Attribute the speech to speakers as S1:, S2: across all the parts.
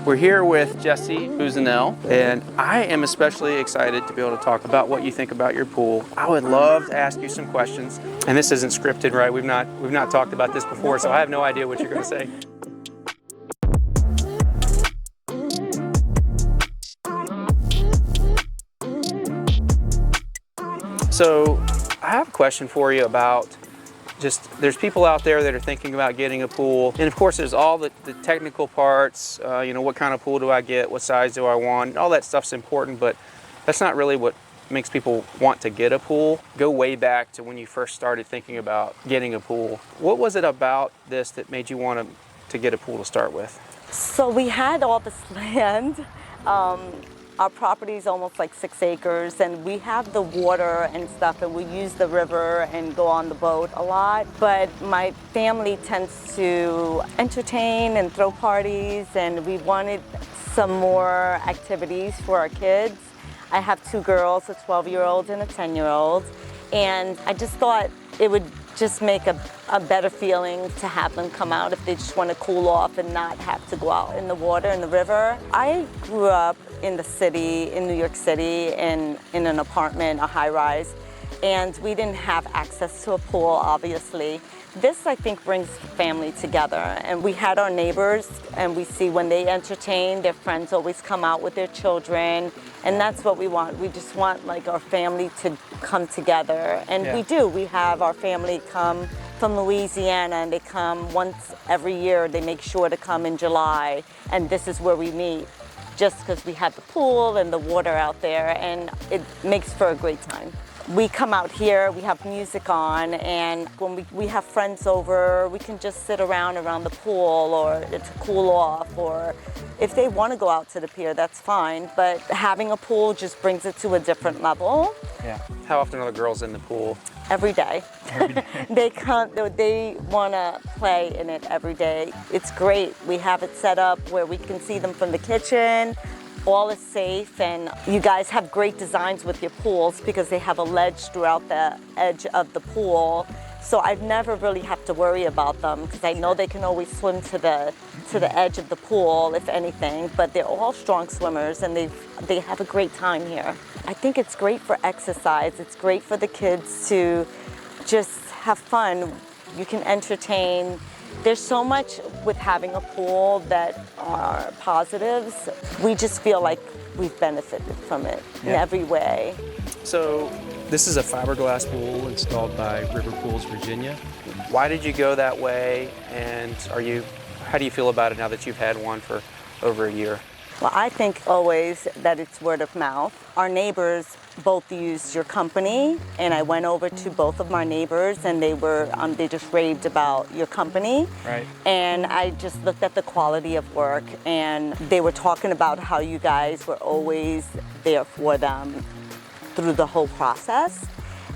S1: We're here with Jessie Buzanel, and I am especially excited to be able to talk about what you think about your pool. I would love to ask you some questions, and this isn't scripted, right? We've not talked about this before, so I have no idea what you're going to say. So I have a question for you about there's people out there that are thinking about getting a pool, and of course there's all the technical parts, what kind of pool do I get, what size do I want, all that stuff's important, but that's not really what makes people want to get a pool. Go way back to when you first started thinking about getting a pool. What was it about this that made you want to get a pool to start with?
S2: So we had all this land. Our property is almost like 6 acres, and we have the water and stuff, and we use the river and go on the boat a lot. But my family tends to entertain and throw parties, and we wanted some more activities for our kids. I have 2 girls, a 12-year-old and a 10-year-old, and I just thought it would just make a better feeling to have them come out if they just want to cool off and not have to go out in the water, in the river. I grew up in the city, in New York City, in an apartment, a high-rise, and we didn't have access to a pool, obviously. This, I think, brings family together, and we had our neighbors, and we see when they entertain, their friends always come out with their children, and that's what we want. We just want like our family to come together, and we do. We have our family come from Louisiana, and they come once every year. They make sure to come in July, and this is where we meet, just because we have the pool and the water out there, and it makes for a great time. We come out here, we have music on, and when we have friends over, we can just sit around the pool or to cool off, or if they want to go out to the pier, that's fine. But having a pool just brings it to a different level.
S1: Yeah. How often are the girls in the pool?
S2: Every day. They want to play in it every day. It's great. We have it set up where we can see them from the kitchen. All is safe, and you guys have great designs with your pools because they have a ledge throughout the edge of the pool. So I've never really have to worry about them because I know they can always swim to the edge of the pool if anything, but they're all strong swimmers and they have a great time here. I think it's great for exercise. It's great for the kids to just have fun. You can entertain. There's so much with having a pool that are positives. We just feel like we've benefited from it in every way.
S3: So this is a fiberglass pool installed by River Pools, Virginia.
S1: Why did you go that way, and how do you feel about it now that you've had one for over a year?
S2: Well, I think always that it's word of mouth. Our neighbors both used your company, and I went over to both of my neighbors, and they just raved about your company.
S1: Right.
S2: And I just looked at the quality of work, and they were talking about how you guys were always there for them through the whole process.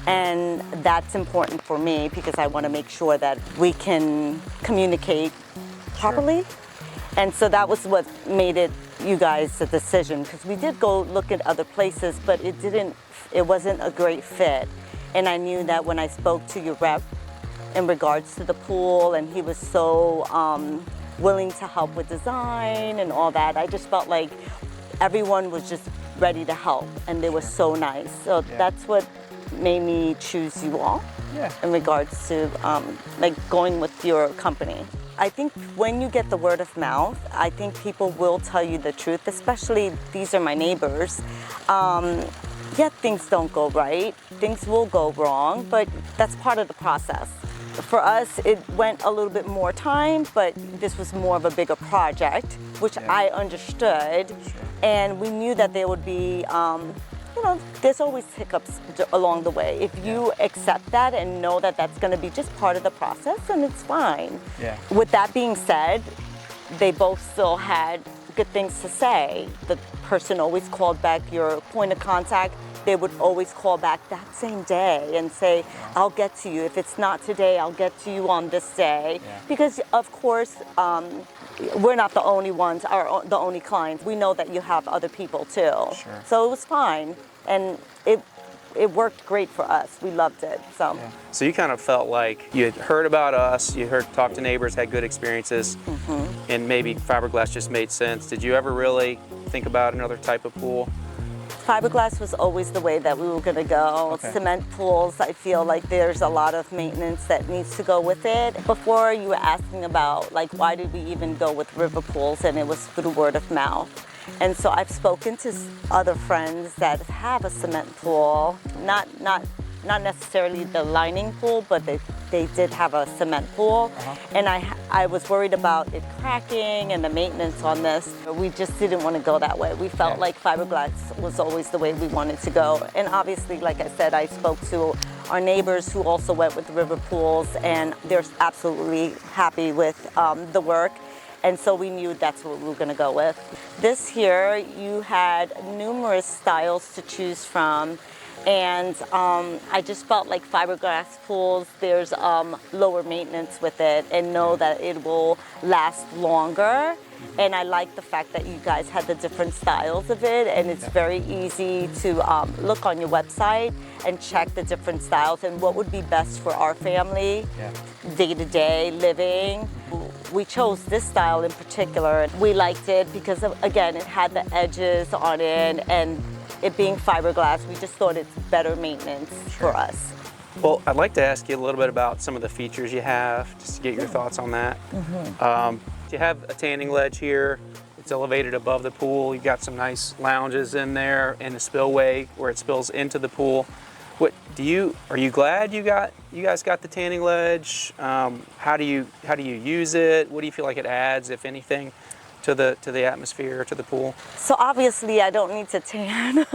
S2: And that's important for me because I want to make sure that we can communicate properly. Sure. And so that was what made you guys a decision, because we did go look at other places, but it wasn't a great fit. And I knew that when I spoke to your rep in regards to the pool, and he was so willing to help with design and all that, I just felt like everyone was just ready to help, and they were so nice. So that's what made me choose you all in regards to going with your company. I think when you get the word of mouth, I think people will tell you the truth, especially these are my neighbors. Things don't go right, things will go wrong, but that's part of the process. For us, it went a little bit more time, but this was more of a bigger project, which I understood, and we knew that there would be there's always hiccups along the way. If you accept that and know that that's going to be just part of the process, then it's fine. Yeah. With that being said, they both still had good things to say. The person always called back, your point of contact. They would always call back that same day and say, I'll get to you. If it's not today, I'll get to you on this day. Yeah. Because, of course, we're not the only ones, the only clients. We know that you have other people too. Sure. So it was fine, and it worked great for us. We loved it. So
S1: you kind of felt like you had heard about us, talked to neighbors, had good experiences. Mm-hmm. and maybe fiberglass just made sense. Did you ever really think about another type of pool?
S2: Fiberglass was always the way that we were going to go.
S1: Okay.
S2: Cement pools, I feel like there's a lot of maintenance that needs to go with it. Before, you were asking about like why did we even go with river pools, and it was through word of mouth. And so I've spoken to other friends that have a cement pool, not necessarily the lining pool, but they did have a cement pool. And I was worried about it cracking and the maintenance on this. We just didn't want to go that way. We felt like fiberglass was always the way we wanted to go. And obviously, like I said, I spoke to our neighbors who also went with river pools, and they're absolutely happy with the work. And so we knew that's what we were going to go with. This here, you had numerous styles to choose from. And I just felt like fiberglass pools, there's lower maintenance with it, and know that it will last longer. And I like the fact that you guys had the different styles of it, and it's very easy to look on your website and check the different styles and what would be best for our family, day-to-day living. We chose this style in particular. We liked it because, again, it had the edges on it, and it being fiberglass, we just thought it's better maintenance for us.
S1: Well, I'd like to ask you a little bit about some of the features you have, just to get your thoughts on that. You have a tanning ledge here. It's elevated above the pool. You've got some nice lounges in there and a spillway where it spills into the pool. Are you glad you guys got the tanning ledge? How do you use it? What do you feel like it adds, if anything, to the atmosphere, to the pool?
S2: So obviously I don't need to tan,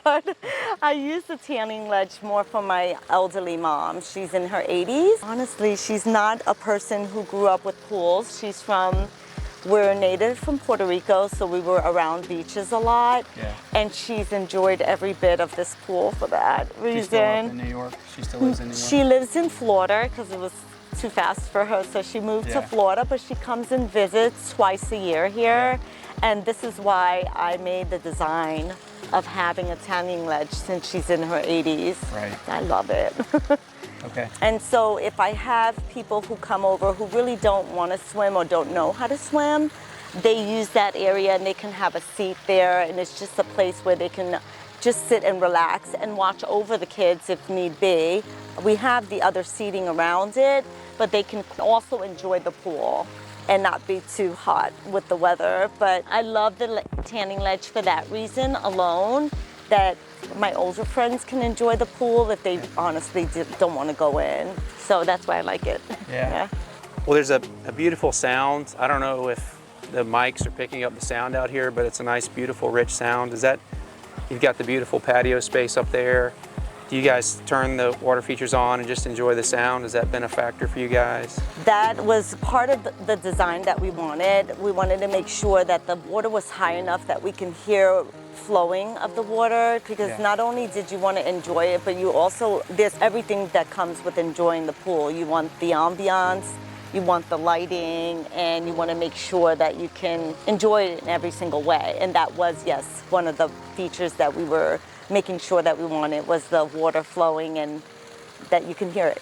S2: but I use the tanning ledge more for my elderly mom. She's in her 80s. Honestly, she's not a person who grew up with pools. We're native from Puerto Rico, so we were around beaches a lot. And she's enjoyed every bit of this pool for that reason.
S1: She's still up in New York? She still lives in New York?
S2: She lives in Florida because it was too fast for her, so she moved to Florida, but she comes and visits twice a year here. And this is why I made the design of having a tanning ledge since she's in her 80s.
S1: Right.
S2: I love it.
S1: Okay.
S2: And so if I have people who come over who really don't want to swim or don't know how to swim, they use that area and they can have a seat there, and it's just a place where they can just sit and relax and watch over the kids if need be. We have the other seating around it, but they can also enjoy the pool and not be too hot with the weather. But I love the tanning ledge for that reason alone, that my older friends can enjoy the pool if they honestly don't want to go in. So that's why I like it.
S1: Yeah. Well, there's a beautiful sound. I don't know if the mics are picking up the sound out here, but it's a nice, beautiful, rich sound. You've got the beautiful patio space up there. Do you guys turn the water features on and just enjoy the sound? Has that been a factor for you guys?
S2: That was part of the design that we wanted. We wanted to make sure that the water was high enough that we can hear flowing of the water, because not only did you want to enjoy it, but there's everything that comes with enjoying the pool. You want the ambiance, you want the lighting, and you want to make sure that you can enjoy it in every single way. And that was, yes, one of the features that we were making sure that we wanted, was the water flowing and that you can hear it.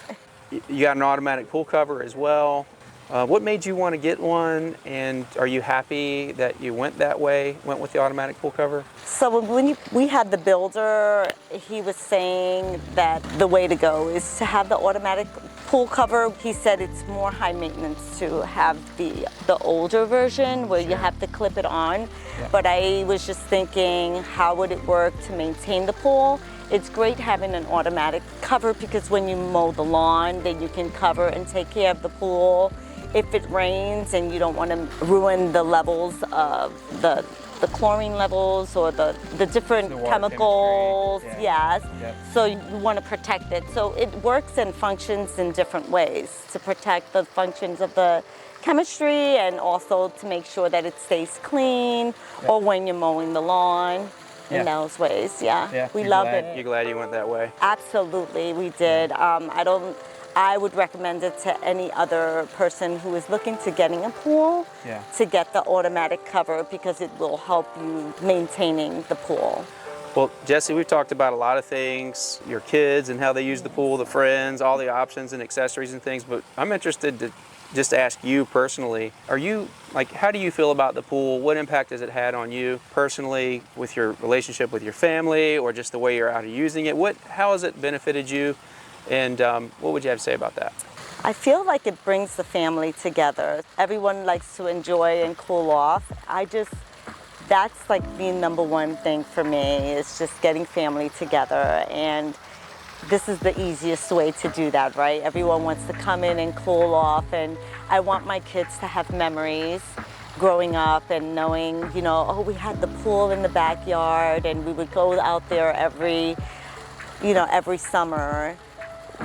S1: You got an automatic pool cover as well. What made you want to get one, and are you happy that you went with the automatic pool cover?
S2: So when we had the builder, he was saying that the way to go is to have the automatic pool cover. He said it's more high maintenance to have the older version where you have to clip it on. But I was just thinking, how would it work to maintain the pool? It's great having an automatic cover because when you mow the lawn, then you can cover and take care of the pool. If it rains and you don't want to ruin the levels of the chlorine levels or the different chemicals, so you want to protect it. So it works and functions in different ways to protect the functions of the chemistry and also to make sure that it stays clean or when you're mowing the lawn. In those ways, we love it.
S1: You're glad you went that way?
S2: Absolutely, we did. I would recommend it to any other person who is looking to getting a pool to get the automatic cover because it will help you maintaining the pool.
S1: Well, Jessie, we've talked about a lot of things, your kids and how they use the pool, the friends, all the options and accessories and things, but I'm interested to just ask you personally, are you, like, how do you feel about the pool? What impact has it had on you personally with your relationship with your family or just the way you're out using it? How has it benefited you? And what would you have to say about that?
S2: I feel like it brings the family together. Everyone likes to enjoy and cool off. That's like the number one thing for me, is just getting family together. And this is the easiest way to do that, right? Everyone wants to come in and cool off, and I want my kids to have memories growing up and knowing, you know, oh, we had the pool in the backyard and we would go out there every summer.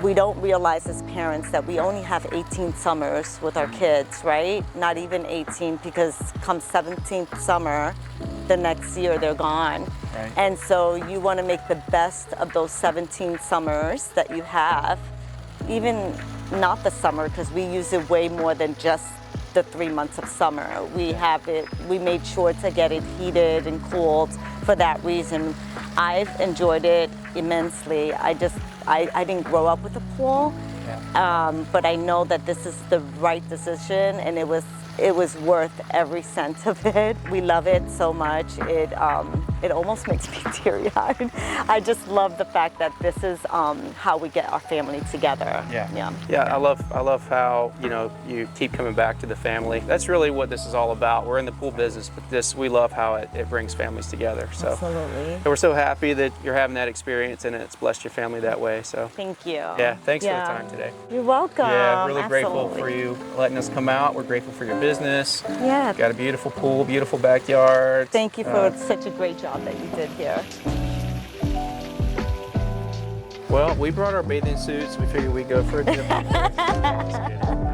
S2: We don't realize as parents that we only have 18 summers with our kids, right? Not even 18, because come 17th summer, the next year they're gone.
S1: Right.
S2: And so you want to make the best of those 17 summers that you have, even not the summer, because we use it way more than just the 3 months of summer. We made sure to get it heated and cooled for that reason. I've enjoyed it immensely. I didn't grow up with a pool, but I know that this is the right decision, and it was worth every cent of it. We love it so much. It almost makes me teary-eyed. I just love the fact that this is how we get our family together.
S1: Yeah. I love how, you know, you keep coming back to the family. That's really what this is all about. We're in the pool business, but we love how it brings families together. So
S2: absolutely.
S1: And we're so happy that you're having that experience and it's blessed your family that way. So
S2: thank you.
S1: Yeah, thanks for the time today.
S2: You're welcome.
S1: Yeah, really grateful for you letting us come out. We're grateful for your business.
S2: Yeah.
S1: Got a beautiful pool, beautiful backyard.
S2: Thank you for such a great job that you did here.
S1: Well, we brought our bathing suits. We figured we'd go for a dip. Just kidding.